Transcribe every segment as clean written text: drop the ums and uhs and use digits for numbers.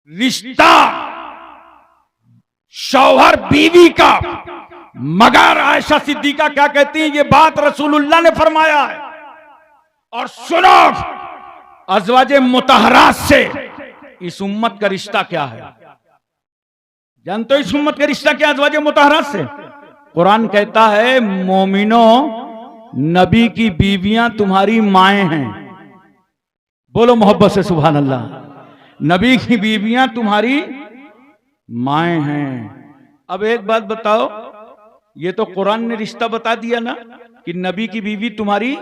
रिश्ता शौहर बीवी का। मगर आयशा सिद्दीका क्या कहती हैं, ये बात रसूलुल्लाह ने फरमाया है। और सुनो, अज़वाजे मुतहरात से इस उम्मत का रिश्ता क्या है? जानते हो इस उम्मत का रिश्ता क्या? अज़वाजे मुतहरात से कुरान कहता है, मोमिनो नबी की बीवियां तुम्हारी माएं हैं। बोलो मोहब्बत से सुभान अल्लाह। नबी की बीवियां तुम्हारी माएं हैं। अब एक बात बताओ, ये तो कुरान ने रिश्ता बता दिया ना कि नबी की बीवी तुम्हारी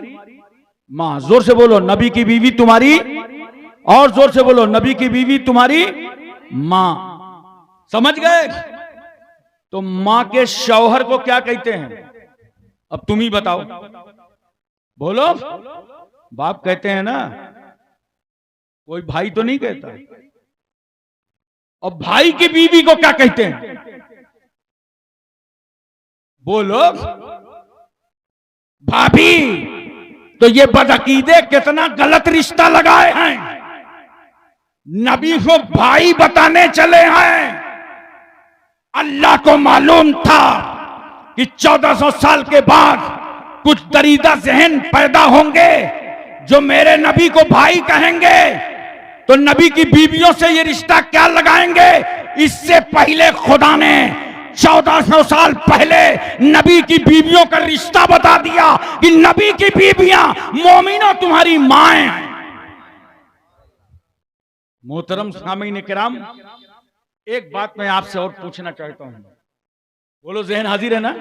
मां। जोर से बोलो, नबी की बीवी तुम्हारी, और जोर से बोलो, नबी की बीवी तुम्हारी मां। समझ गए? तो मां के शौहर को क्या कहते हैं? अब तुम ही बताओ, बोलो। बाप कहते हैं ना, कोई भाई तो नहीं कहता। और भाई की बीवी को क्या कहते हैं? बोलो, भाभी। तो ये बदअकीदे कितना गलत रिश्ता लगाए हैं। नबी को भाई बताने चले हैं। अल्लाह को मालूम था कि 1400 साल के बाद कुछ दरीदा ज़हन पैदा होंगे जो मेरे नबी को भाई कहेंगे, तो नबी की बीवियों से ये रिश्ता क्या लगाएंगे? इससे पहले खुदा ने 1400 साल पहले नबी की बीवियों का रिश्ता बता दिया कि नबी की बीवियां मोमिनो तुम्हारी माएं हैं। मोहतरम सामीन किराम, एक बात मैं आपसे और पूछना चाहता हूं। बोलो, ज़हन हाजिर है ना?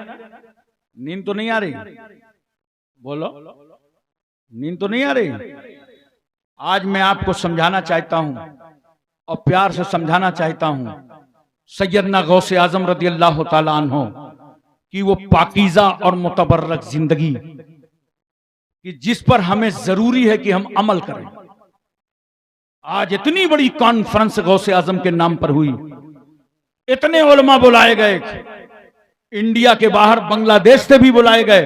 नींद तो नहीं आ रही? बोलो, नींद तो नहीं आ रही? आज मैं आपको समझाना चाहता हूं और प्यार से समझाना चाहता हूं सैयदना गौसे आजम रज़ी अल्लाह ताला अन्हो कि वो पाकीज़ा और मुतबर्रक जिंदगी कि जिस पर हमें जरूरी है कि हम अमल करें। आज इतनी बड़ी कॉन्फ्रेंस गौसे आजम के नाम पर हुई, इतने उलमा बुलाए गए, इंडिया के बाहर बांग्लादेश से भी बुलाए गए,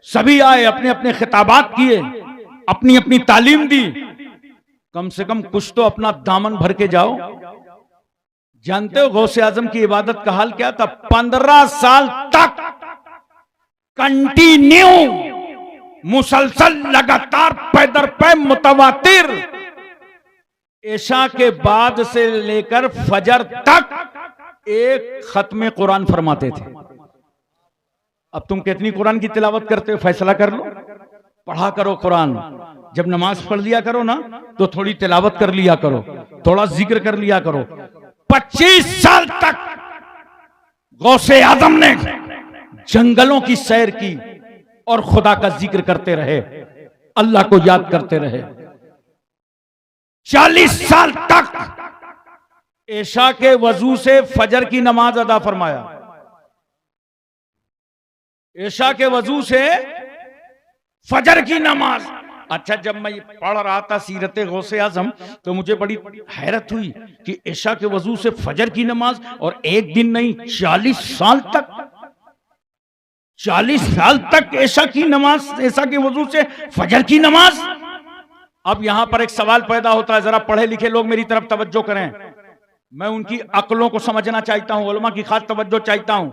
सभी आए, अपने अपने खिताबात किए, अपनी अपनी तालीम दी। कम से कम कुछ तो अपना दामन भर के जाओ। जानते हो गौसे आजम की इबादत का हाल क्या था? 15 साल तक कंटिन्यू, मुसलसल, लगातार, पैदर पै, मुतवातिर, इशा के बाद से लेकर फजर तक एक खत्मे कुरान फरमाते थे। अब तुम कितनी कुरान की तिलावत करते हो? फैसला कर लो। पढ़ा करो कुरान। जब नमाज पढ़ लिया करो ना, तो थोड़ी तिलावत कर लिया करो, थोड़ा जिक्र कर लिया करो। 25 साल तक गौसे आजम ने जंगलों की सैर की और खुदा का जिक्र करते रहे, अल्लाह को याद करते रहे। 40 साल तक इशा के वजू से फजर की नमाज अदा फरमाया। इशा के वजू से फजर की नमाज। अच्छा, जब मैं पढ़ रहा था सीरत गौसे आजम तो मुझे बड़ी हैरत हुई कि इशा के वजू से फजर की नमाज, और एक दिन नहीं, 40 साल तक, 40 साल तक इशा की नमाज, इशा के वजू से फजर की नमाज। अब यहां पर एक सवाल पैदा होता है, जरा पढ़े लिखे लोग मेरी तरफ तवज्जो करें। मैं उनकी अक्लों को समझना चाहता हूं, उलमा की खास तवज्जो चाहता हूं।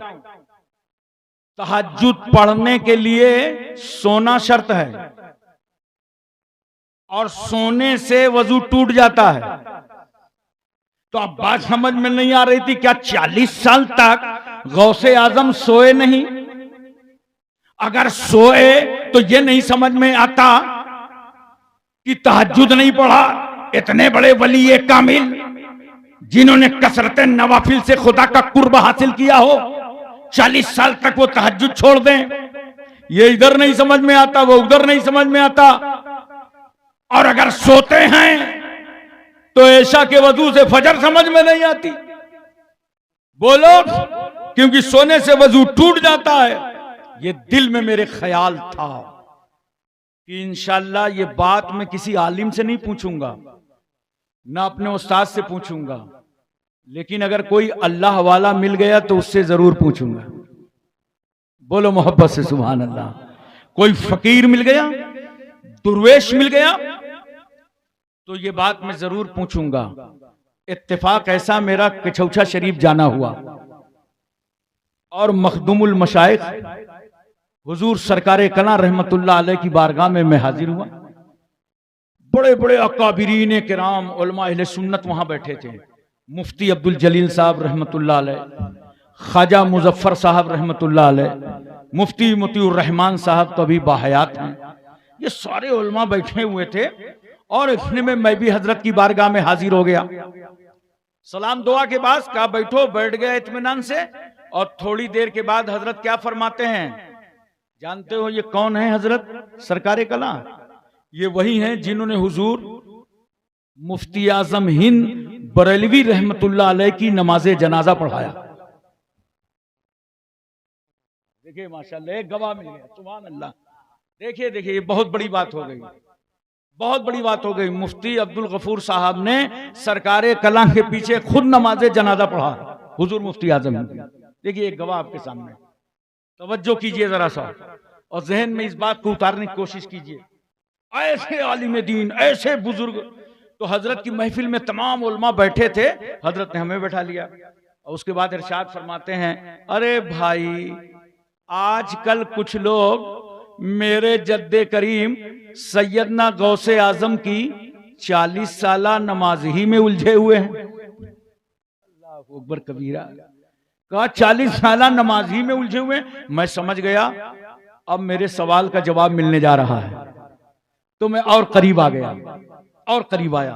तहज्जुद पढ़ने के लिए सोना शर्त है, और सोने से वजू टूट जाता है। तो अब बात समझ में नहीं आ रही थी, क्या 40 साल तक गौसे आजम सोए नहीं? अगर सोए तो ये नहीं समझ में आता कि तहज्जुद नहीं पढ़ा। इतने बड़े वली कामिल जिन्होंने कसरत नवाफिल से खुदा का कुर्ब हासिल किया हो, 40 साल तक वो तहज्जुद छोड़ दें? ये इधर नहीं समझ में आता, वो उधर नहीं समझ में आता। और अगर सोते हैं तो इशा के वजू से फजर समझ में नहीं आती। बोलो, क्योंकि सोने से वजू टूट जाता है। ये दिल में मेरे ख्याल था कि इंशाअल्लाह ये बात मैं किसी आलिम से नहीं पूछूंगा, ना अपने उस्ताद से पूछूंगा, लेकिन अगर कोई अल्लाह वाला मिल गया तो उससे जरूर पूछूंगा। बोलो मोहब्बत से सुभान अल्लाह। कोई फकीर मिल गया, दुर्वेश मिल गया, तो ये बात मैं जरूर पूछूंगा। इत्तेफाक ऐसा मेरा कछौछा शरीफ जाना हुआ और मखदुमुल मशाइख हुजूर सरकारे कला रहमतुल्लाह अलैह की बारगाह में मैं हाजिर हुआ। बड़े बड़े अकाबिरीन किराम उलमा अहले सुन्नत वहां बैठे थे। मुफ्ती अब्दुल जलील साहब रहमतुल्लाह अलैह, ख्वाजा मुजफ्फर साहब रहमतुल्लाह अलैह, मुफ्ती मुतीउर रहमान साहब तो अभी बाहयात हैं। ये सारे उलमा बैठे हुए थे और इतने में मैं भी हजरत की बारगाह में हाजिर हो गया। सलाम दुआ के बाद कहा बैठो, बैठ गया इत्मीनान से। और थोड़ी देर के बाद हजरत क्या फरमाते हैं जानते हो? ये कौन है हजरत सरकारे कला? ये वही हैं जिन्होंने हुजूर मुफ्ती आजम हिंद बरेलवी रहमतुल्लाह अलैह की नमाजे जनाजा पढ़ाया। देखिए माशाल्लाह एक गवाह मिल गया, सुभान अल्लाह। देखिए देखिए, ये बहुत बड़ी बात हो गई, बहुत बड़ी बात हो गई। मुफ्ती अब्दुल गफूर साहब ने सरकारे कला के पीछे खुद नमाजे जनाजा पढ़ा, हुजूर मुफ्ती आजम हिंद। देखिए एक गवाह आपके सामने, तवज्जो कीजिए जरा सा और जहन में इस बात को उतारने की कोशिश कीजिए। ऐसे आलिम दीन, ऐसे बुजुर्ग। तो हजरत की महफिल में तमाम उलमा बैठे थे, हजरत ने हमें बैठा लिया और उसके बाद इरशाद फरमाते हैं, अरे भाई आजकल कुछ लोग मेरे जद्दे करीम सैयदना गौसे आजम की 40 साला नमाज ही में उलझे हुए हैं। अल्लाहु अकबर कबीरा। कहा 40 साला नमाज ही में उलझे हुए हैं। मैं समझ गया अब मेरे सवाल का जवाब मिलने जा रहा है, तो मैं और करीब आ गया, और करीब आया।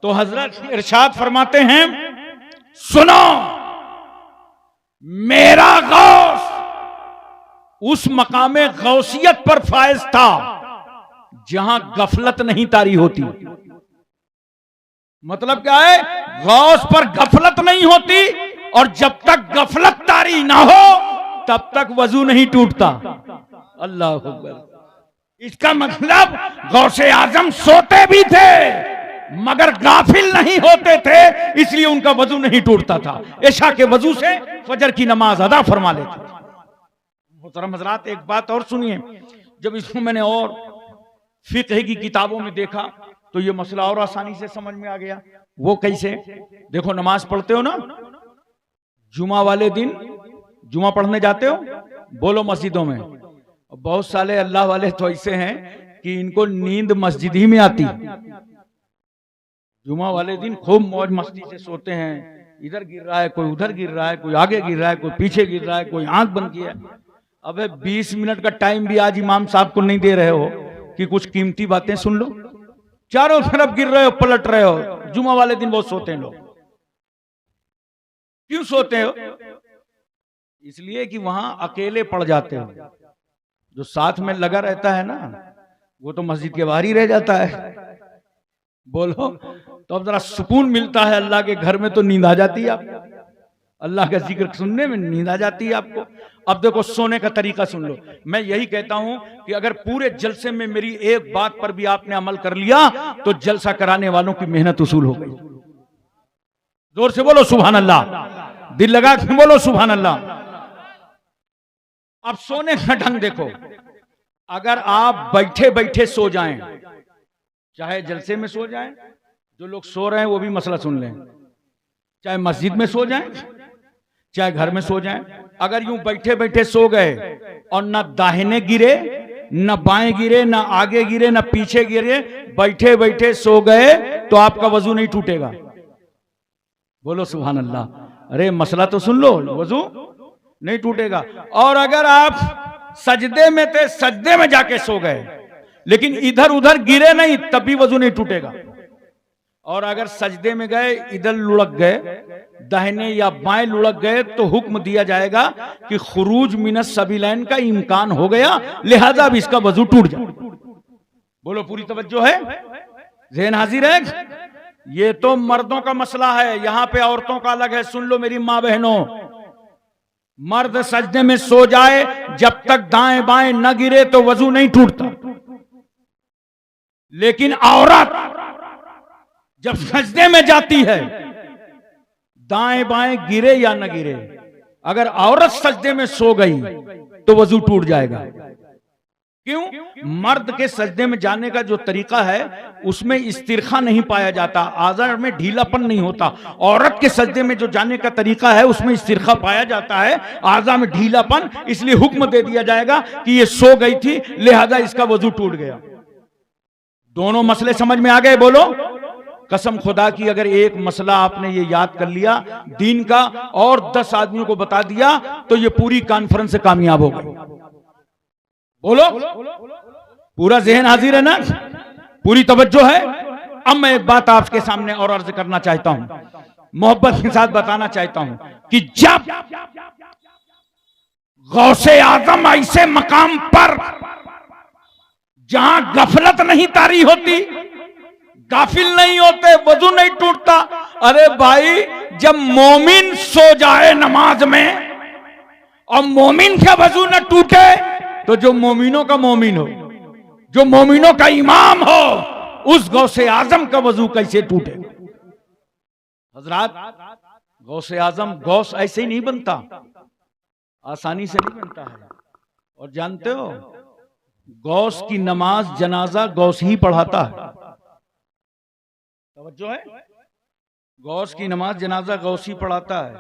तो हजरत इरशाद फरमाते हैं, सुनो मेरा गौस उस मकामे गौसियत पर फायज था जहां गफलत नहीं तारी होती। मतलब क्या है? गौस पर गफलत नहीं होती और जब तक गफलत तारी ना हो तब तक वजू नहीं टूटता। अल्लाह अकबर। इसका मतलब गौसे आजम सोते भी थे मगर गाफिल नहीं होते थे, इसलिए उनका वजू नहीं टूटता था। ऐशा के वजू से फजर की नमाज अदा फरमा लेते थे। मोहतरम हजरात, एक बात और सुनिए। जब इसको मैंने और फिक्र की किताबों में देखा तो ये मसला और आसानी से समझ में आ गया। वो कैसे? देखो नमाज पढ़ते हो ना, जुमा वाले दिन जुमा पढ़ने जाते हो, बोलो मस्जिदों में। बहुत सारे अल्लाह वाले तो ऐसे हैं कि इनको नींद मस्जिद ही में आती। जुमा वाले दिन खूब मौज मस्ती से सोते हैं, इधर गिर रहा है, कोई उधर गिर रहा है, कोई आगे गिर रहा है, कोई पीछे गिर रहा है, कोई आंख बंद किया। अबे 20 मिनट का टाइम भी आज इमाम साहब को नहीं दे रहे हो कि कुछ कीमती बातें सुन लो। चारों तरफ गिर रहे हो, पलट रहे हो। जुमा वाले दिन बहुत सोते हैं लोग। क्यों सोते हो? इसलिए कि वहां अकेले पड़ जाते हो। जो साथ में लगा रहता है ना, वो तो मस्जिद के बाहर ही रह जाता है। बोलो तो अब जरा सुकून मिलता है। अल्लाह के घर में तो नींद आ जाती है आपको, अल्लाह का जिक्र सुनने में नींद आ जाती है आपको। अब देखो सोने का तरीका सुन लो। मैं यही कहता हूं कि अगर पूरे जलसे में मेरी एक बात पर भी आपने अमल कर लिया तो जलसा कराने वालों की मेहनत उसूल हो गई। जोर से बोलो सुभान अल्लाह, दिल लगा के बोलो सुभान अल्लाह। अब सोने का ढंग देखो। अगर आप बैठे बैठे सो जाएं, चाहे जलसे में सो जाएं, जो लोग सो रहे हैं वो भी मसला सुन लें, चाहे मस्जिद में सो जाएं, चाहे घर में सो जाएं, अगर यूं बैठे बैठे सो गए और न दाहिने गिरे, न बाएं गिरे, न आगे गिरे, न पीछे गिरे, बैठे बैठे सो गए तो आपका वजू नहीं टूटेगा। बोलो सुभान अल्लाह। अरे मसला तो सुन लो, वजू नहीं टूटेगा। और अगर आप सजदे में थे, सजदे में जाके सो गए लेकिन इधर उधर गिरे नहीं, तब भी वजू नहीं टूटेगा। और अगर सजदे में गए, इधर लुढ़क गए, दाहिने या बाएं लुढ़क गए, तो हुक्म दिया जाएगा कि खुरूज मिनस सबीलैन का इम्कान हो गया, लिहाजा अब इसका वजू टूट जाए। बोलो पूरी तवज्जो है, ज़हन हाजिर है। ये तो मर्दों का मसला है, यहां पे औरतों का अलग है। सुन लो मेरी मां बहनों, मर्द सजदे में सो जाए, जब तक दाएं बाएं न गिरे तो वजू नहीं टूटता। लेकिन औरत जब सजदे में जाती है, दाएं बाएं गिरे या न गिरे, अगर औरत सजदे में सो गई तो वजू टूट जाएगा। क्यों? मर्द के सजदे में जाने का जो तरीका है उसमें इस्तिरखा नहीं पाया जाता, आज़ा में ढीलापन नहीं होता। औरत के सजदे में जो जाने का तरीका है उसमें इस्तिरखा पाया जाता है, आज़ा में ढीलापन। इसलिए हुक्म दे दिया जाएगा कि ये सो गई थी, लिहाजा इसका वजू टूट गया। दोनों मसले समझ में आ गए? बोलो। कसम खुदा की, अगर एक मसला आपने ये याद कर लिया दीन का और 10 आदमियों को बता दिया तो ये पूरी कॉन्फ्रेंस से कामयाब हो गई। बोलो, पूरा जहन हाजिर है ना? पूरी तवज्जो है? अब मैं एक बात आपके सामने और अर्ज करना चाहता हूं, मोहब्बत के साथ बताना चाहता हूं कि जब गौसे आजम ऐसे मकाम पर जहां गफलत नहीं तारी होती, गाफिल नहीं होते, वजू नहीं टूटता। अरे भाई, जब मोमिन सो जाए नमाज में और मोमिन का वजू न टूटे तो जो मोमिनों का मोमिन हो, जो मोमिनों का इमाम हो, उस गौसे आजम का वजू कैसे टूटे? हजरात, गौसे आजम गौस ऐसे ही नहीं बनता, आसानी से नहीं बनता है। और जानते हो, गौस की नमाज जनाजा गौस ही पढ़ाता है। तवज्जो है? गौस की नमाज जनाजा गौस ही पढ़ाता है।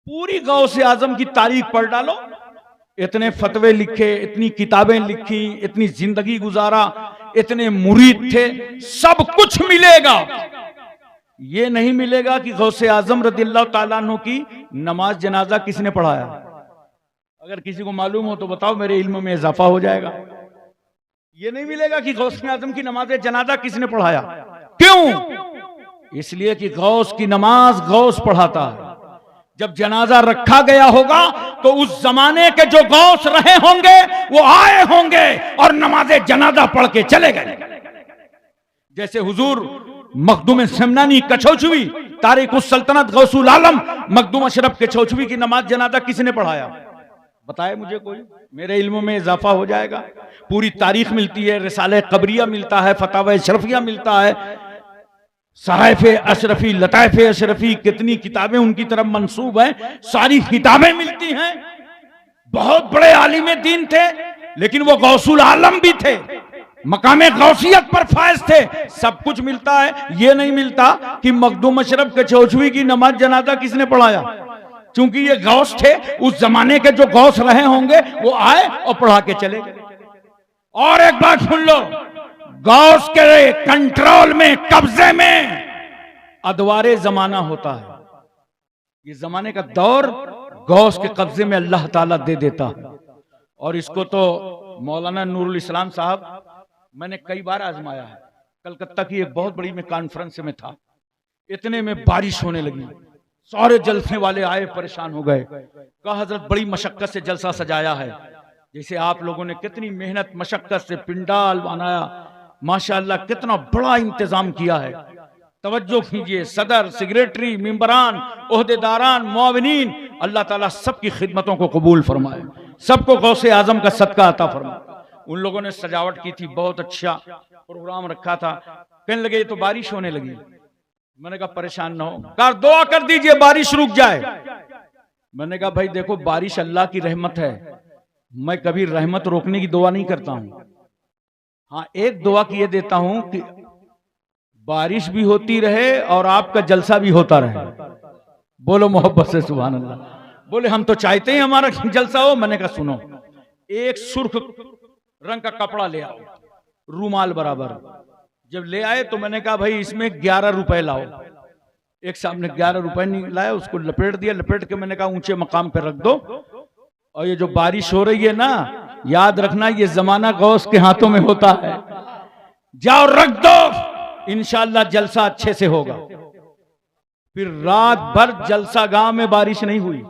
पूरी गौसे आजम की तारीख पढ़ डालो, इतने फतवे लिखे, इतनी किताबें लिखी, इतनी जिंदगी गुजारा, इतने मुरीद थे, सब कुछ मिलेगा। ये नहीं मिलेगा कि गौसे आजम रदियल्लाहु ताला अन्हु की नमाज जनाजा किसने पढ़ाया। अगर किसी को मालूम हो तो बताओ, मेरे इल्म में इजाफा हो जाएगा। ये नहीं मिलेगा कि गौसे आजम की नमाज जनाजा किसने पढ़ाया। क्यों? इसलिए कि गौस की नमाज गौस पढ़ाता है। जब जनाजा रखा गया होगा तो उस जमाने के जो गौस रहे होंगे वो आए होंगे और नमाजे जनाजा पढ़ के चले गए। जैसे हुजूर मखदूम समनानी कछौचवी, तारिक उस सल्तनत गौसुल आलम मखदूम अशरफ कछौचवी की नमाज जनाजा किसने पढ़ाया? बताए मुझे कोई, मेरे इल्म में इजाफा हो जाएगा। पूरी तारीख मिलती है, रिसाले कबरिया मिलता है, फतावा अशरफिया मिलता है, सहाइफ अशरफी, लताइफ अशरफी, कितनी किताबें उनकी तरफ मंसूब हैं, सारी किताबें मिलती हैं। बहुत बड़े आलिम दीन थे, लेकिन वो गौसुल आलम भी थे, मकामे गौसियत पर फायज थे। सब कुछ मिलता है, ये नहीं मिलता कि मखदूम अशरफ कछौचवी की नमाज जनाजा किसने पढ़ाया। चूंकि ये गौस थे, उस जमाने के जो गौस रहे होंगे वो आए और पढ़ा के चले गए। और एक बात सुन लो, गौस के कंट्रोल में, कब्जे में अदवारे जमाना होता है। ये जमाने का दौर गौस के कब्जे में अल्लाह ताला दे देता है। और इसको तो मौलाना नूरुल इस्लाम साहब, मैंने कई बार आजमाया है। कलकत्ता की एक बहुत बड़ी में कॉन्फ्रेंस में था, इतने में बारिश होने लगी, सारे जलसे वाले आए, परेशान हो गए। कहा हजरत बड़ी मशक्कत से जलसा सजाया है, जैसे आप लोगों ने कितनी मेहनत मशक्कत से पिंडाल बनाया, माशाअल्लाह कितना बड़ा इंतजाम किया है। तवज्जो कीजिए, सदर, सेक्रेटरी, मेंबरान, ओहदेदारान, मुआविनीन, अल्लाह ताला सबकी खिदमतों को कबूल फरमाए, सबको गौसे आजम का सदका अता फरमाए। उन लोगों ने सजावट की थी, बहुत अच्छा प्रोग्राम रखा था। कहने लगे ये तो बारिश होने लगी। मैंने कहा परेशान ना हो, कहा दुआ कर दीजिए बारिश रुक जाए। मैंने कहा भाई देखो, बारिश अल्लाह की रहमत है, मैं कभी रहमत रोकने की दुआ नहीं करता हूं। हाँ, एक दुआ किए देता हूं कि बारिश भी होती रहे और आपका जलसा भी होता रहे। बोलो मोहब्बत से सुभान अल्लाह। बोले हम तो चाहते हैं हमारा जलसा हो। मैंने कहा सुनो, एक सुर्ख रंग का कपड़ा ले आओ, रूमाल बराबर। जब ले आए तो मैंने कहा भाई इसमें 11 रुपए लाओ। एक साहब ने 11 रुपए नहीं लाया, उसको लपेट दिया। लपेट के मैंने कहा ऊंचे मकाम पे रख दो। और ये जो बारिश हो रही है ना, याद रखना ये जमाना गौस के हाथों में होता है, जाओ रख दो, इंशाअल्लाह जलसा अच्छे से होगा। फिर रात भर जलसा गांव में बारिश नहीं हुई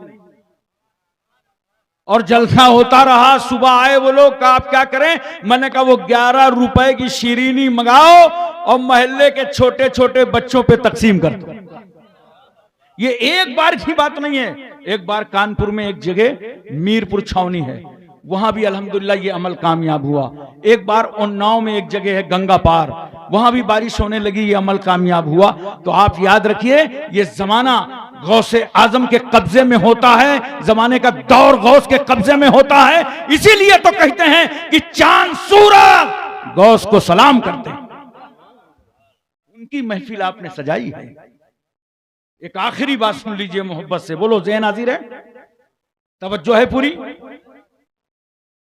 और जलसा होता रहा। सुबह आए वो लोग, कहा आप क्या करें? मैंने कहा वो 11 रुपए की शीरीनी मंगाओ और मोहल्ले के छोटे छोटे बच्चों पे तकसीम कर दो। ये एक बार की बात नहीं है। एक बार कानपुर में एक जगह मीरपुर छावनी है, वहां भी अल्हम्दुलिल्लाह ये अमल कामयाब हुआ। एक बार उन्नाव में एक जगह है गंगा पार, वहां भी बारिश होने लगी, ये अमल कामयाब हुआ। तो आप याद रखिए, ये जमाना गौसे आजम के कब्जे में होता है, जमाने का दौर गौस के कब्जे में होता है। इसीलिए तो कहते हैं कि चांद सूरज गौस को सलाम करते हैं। उनकी महफिल आपने सजाई है। एक आखिरी बात सुन लीजिए मोहब्बत से, बोलो ज़हन हाजिर है, तवज्जो है पूरी,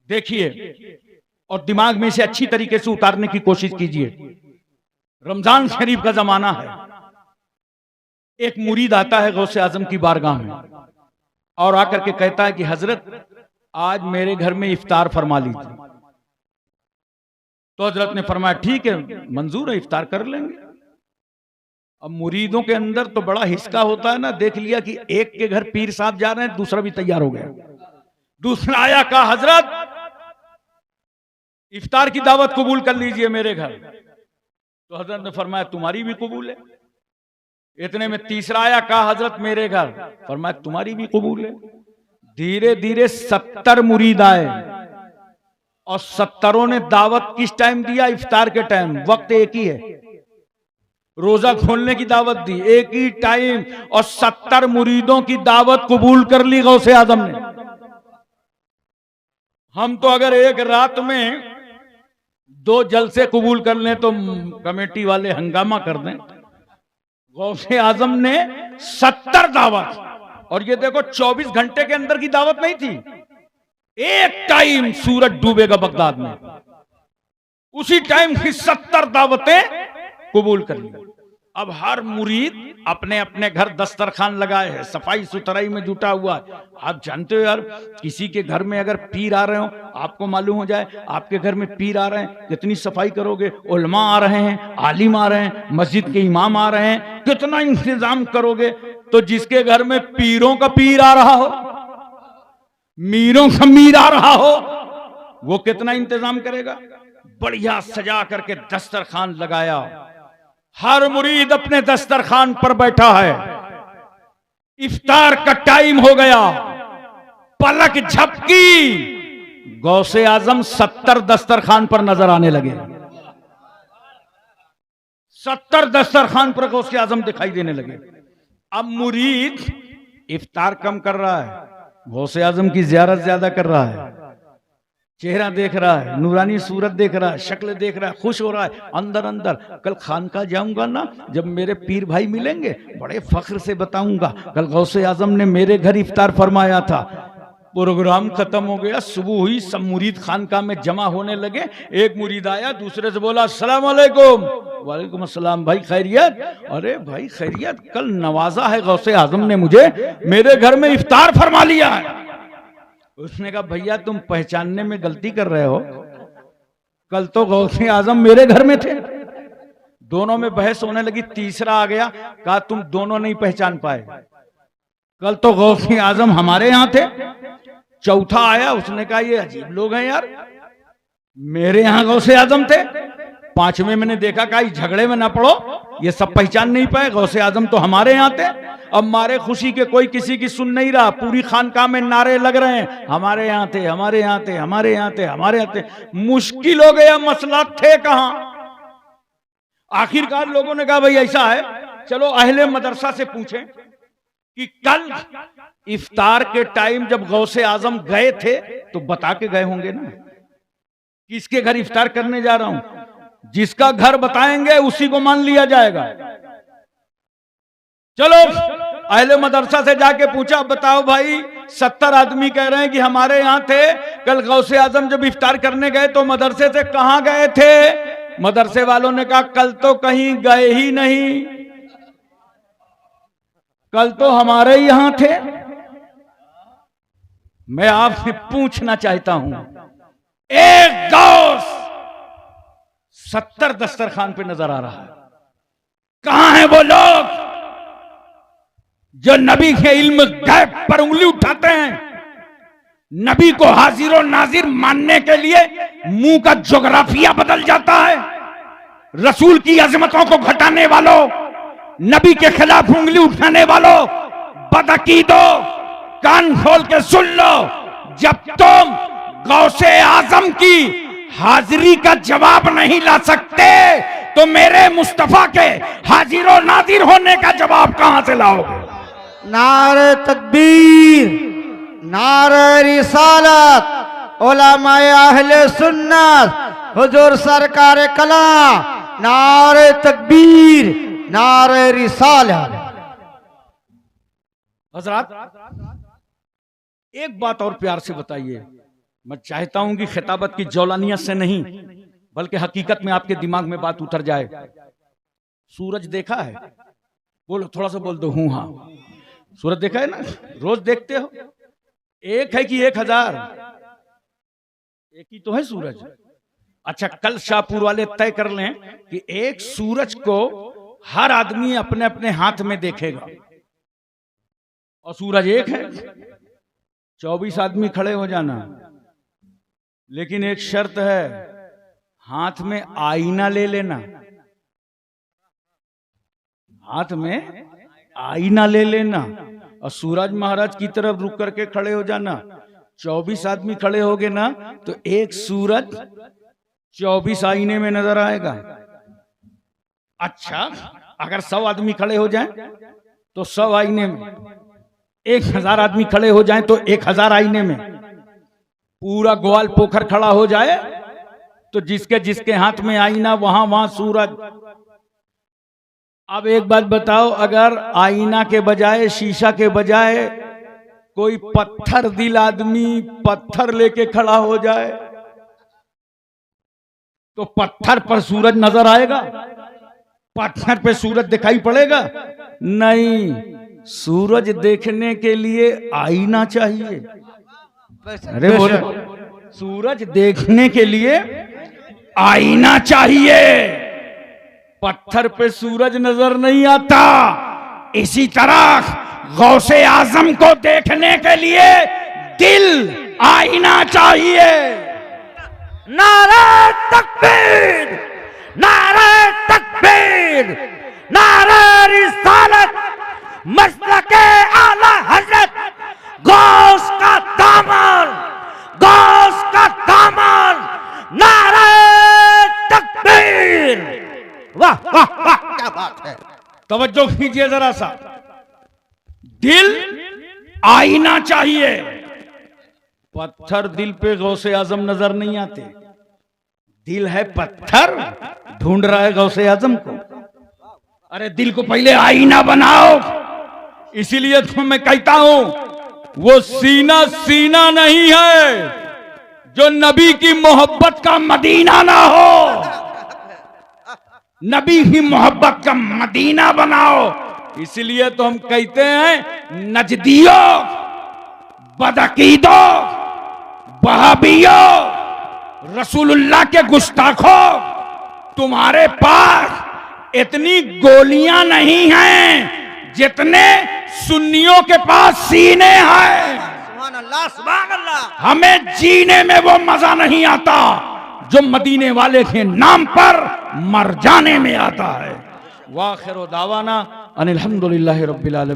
देखिए और दिमाग में इसे अच्छी तरीके से उतारने की कोशिश कीजिए। रमजान शरीफ का जमाना है। एक मुरीद आता है गौसे आजम की बारगाह में और आकर के कहता है कि हजरत आज मेरे घर में इफ्तार फरमा लीजिए। तो हजरत ने फरमाया ठीक है, मंजूर है, इफ्तार कर लेंगे। अब मुरीदों के अंदर तो बड़ा हिस्सा होता है ना, देख लिया कि एक के घर पीर साहब जा रहे हैं, दूसरा भी तैयार हो गया। दूसरा आया, कहा हजरत इफ्तार की दावत कबूल कर लीजिए मेरे घर। तो हजरत ने फरमाया तुम्हारी भी कबूल है। इतने में तीसरा आया, कहा हजरत मेरे घर, फरमाया तुम्हारी भी कबूल है। धीरे धीरे 70 मुरीद आए और 70 ने दावत किस टाइम दिया? इफ्तार के टाइम। वक्त एक ही है, रोजा खोलने की दावत दी एक ही टाइम और 70 मुरीदों की दावत कबूल कर ली गौसे आजम ने। हम तो अगर एक रात में 2 जलसे कबूल कर लें तो कमेटी वाले हंगामा कर दें। गौसे आजम ने 70 दावत, और ये देखो 24 घंटे के अंदर की दावत नहीं थी, एक टाइम सूरज डूबेगा बगदाद में, उसी टाइम की 70 दावतें कबूल कर ली। अब हर मुरीद अपने अपने घर दस्तरखान लगाए है, सफाई सुथराई में जुटा हुआ है। आप जानते हो यार, किसी के घर में अगर पीर आ रहे हो, आपको मालूम हो जाए आपके घर में पीर आ रहे हैं, कितनी सफाई करोगे। उलमा आ रहे हैं, आलिम आ रहे हैं, मस्जिद के इमाम आ रहे हैं, कितना इंतजाम करोगे। तो जिसके घर में पीरों का पीर आ रहा हो, मीरों का मीर आ रहा हो, वो कितना इंतजाम करेगा। बढ़िया सजा करके दस्तरखान लगाया, हर मुरीद अपने दस्तरखान पर बैठा है। इफ्तार का टाइम हो गया, पलक झपकी, गौसे आजम 70 दस्तरखान पर नजर आने लगे। 70 दस्तरखान पर गौसे आजम दिखाई देने लगे। अब मुरीद इफ्तार कम कर रहा है, गौसे आजम की ज़ियारत ज्यादा कर रहा है। चेहरा देख रहा है, नूरानी सूरत देख रहा है, शक्ल देख रहा है, खुश हो रहा है अंदर अंदर। कल खानका जाऊंगा ना, जब मेरे पीर भाई मिलेंगे बड़े फख्र से बताऊंगा कल गौसे आजम ने मेरे घर इफ्तार फरमाया था। प्रोग्राम खत्म हो गया, सुबह हुई, सब मुरीद खानका में जमा होने लगे। एक मुरीद आया, दूसरे से बोला अस्सलाम वालेकुम। वालेकुम अस्सलाम, भाई खैरियत? अरे भाई खैरियत, कल नवाजा है गौसे आजम ने मुझे, मेरे घर में इफ्तार फरमा लिया है। उसने कहा भैया तुम पहचानने में गलती कर रहे हो, कल तो गौसे आजम मेरे घर में थे। दोनों में बहस होने लगी। तीसरा आ गया, कहा तुम दोनों नहीं पहचान पाए, कल तो गौसे आजम हमारे यहां थे। चौथा आया, उसने कहा ये अजीब लोग हैं यार, मेरे यहां गौसे आजम थे। पांचवें मैंने देखा, कहा झगड़े में ना पड़ो, ये सब पहचान नहीं पाए, गौसे आजम तो हमारे यहां थे। अब मारे खुशी के कोई किसी की सुन नहीं रहा, पूरी खानकाह में नारे लग रहे हैं, हमारे यहां थे, हमारे यहां थे, हमारे यहां थे, हमारे यहां थे। मुश्किल हो गया, मसला थे कहां। आखिरकार लोगों ने कहा भाई ऐसा है, चलो अहले मदरसा से पूछें कि कल इफ्तार के टाइम जब गौसे आजम गए थे तो बता के गए होंगे ना, किसके घर इफ्तार करने जा रहा हूं। जिसका घर बताएंगे उसी को मान लिया जाएगा। चलो अहले मदरसा से जाके पूछा, बताओ भाई 70 आदमी कह रहे हैं कि hमारे यहां थे, कल गौसे आजम जब इफ्तार करने गए तो मदरसे से कहां गए थे। मदरसे वालों ने कहा कल तो कहीं गए ही नहीं, कल तो हमारे यहां थे। मैं आपसे पूछना चाहता हूं, एक गौस 70 दस्तरखान पे नजर आ रहा है, कहां है वो लोग जो नबी के इल्म गैब पर उंगली उठाते हैं, नबी को हाजिर और नाजिर मानने के लिए मुंह का ज्योग्राफिया बदल जाता है। रसूल की अजमतों को घटाने वालों, नबी के खिलाफ उंगली उठाने वालों, बदअकीदो कान खोल के सुन लो, जब तुम गौसे आजम की हाजिरी का जवाब नहीं ला सकते तो मेरे मुस्तफा के हाजिर और नाजिर होने का जवाब कहां से लाओगे। नारे तकबीर, नारे रिसालत, उलमाए अहले सुन्नत, हुजूर सरकार कला, नारे तकबीर, नारे रिसालत। हजरात, एक बात और प्यार से बताइए। मैं चाहता हूं कि खिताबत की जौलानियत से नहीं बल्कि हकीकत में आपके दिमाग में बात उतर जाए। सूरज देखा है? बोलो, थोड़ा सा बोल दो। हूं, हाँ। सूरज देखा है ना? रोज देखते हो? एक है कि 1000? एक ही तो है सूरज। अच्छा, कल शाहपुर वाले तय कर लें कि एक सूरज को हर आदमी अपने अपने हाथ में देखेगा और सूरज एक है। 24 आदमी खड़े हो जाना, लेकिन एक शर्त है, हाथ में आईना ले लेना। हाथ में आईना ले लेना और सूरज महाराज की तरफ रुक करके खड़े हो जाना। 24 आदमी खड़े होगे ना तो एक सूरज 24 आईने में नजर आएगा। अच्छा, अगर 100 आदमी खड़े हो जाएं तो 100 आईने में, 1000 आदमी खड़े हो जाएं तो 1000 आईने में, पूरा ग्वाल पोखर खड़ा हो जाए तो जिसके जिसके हाथ में आईना वहां वहां सूरज। अब एक बात बताओ, अगर आईना के बजाय, शीशा के बजाय कोई पत्थर दिल आदमी पत्थर लेके खड़ा हो जाए तो पत्थर पर सूरज नजर आएगा? पत्थर पे सूरज दिखाई पड़ेगा? नहीं, सूरज देखने के लिए आईना चाहिए। अरे बोलो, सूरज देखने के लिए आईना चाहिए। पत्थर पे सूरज नजर नहीं आता। इसी तरह गौसे आजम को देखने के लिए दिल आईना चाहिए। नारे तकबीर, नारे तकबीर, नारे रिसालत, मसलके आला हजरत, गौस का दामन, गौस का दामन, नारे तकबीर। वाह वाह वाह, क्या बात है। तवज्जो कीजिए जरा सा। दिल आईना चाहिए। पत्थर दिल पे गौसे आजम नजर नहीं आते। दिल है पत्थर, ढूंढ रहा है गौसे आजम को। अरे दिल को पहले आईना बनाओ। इसीलिए तो मैं कहता हूं, वो सीना सीना नहीं है जो नबी की मोहब्बत का मदीना ना हो। नबी की मोहब्बत का मदीना बनाओ। इसलिए तो हम कहते हैं, नजदियों, बदअकीदों, वहाबियों, रसूलुल्लाह के गुस्ताखों, तुम्हारे पास इतनी गोलियां नहीं हैं जितने सुन्नियों के पास सीने हैं। सुभान अल्लाह, सुभान अल्लाह। हमें जीने में वो मजा नहीं आता जो मदीने वाले के नाम पर मर जाने में आता है। वाखिर दावाना अनिल हम्दुलिल्लाहि रब्बिल आलमीन।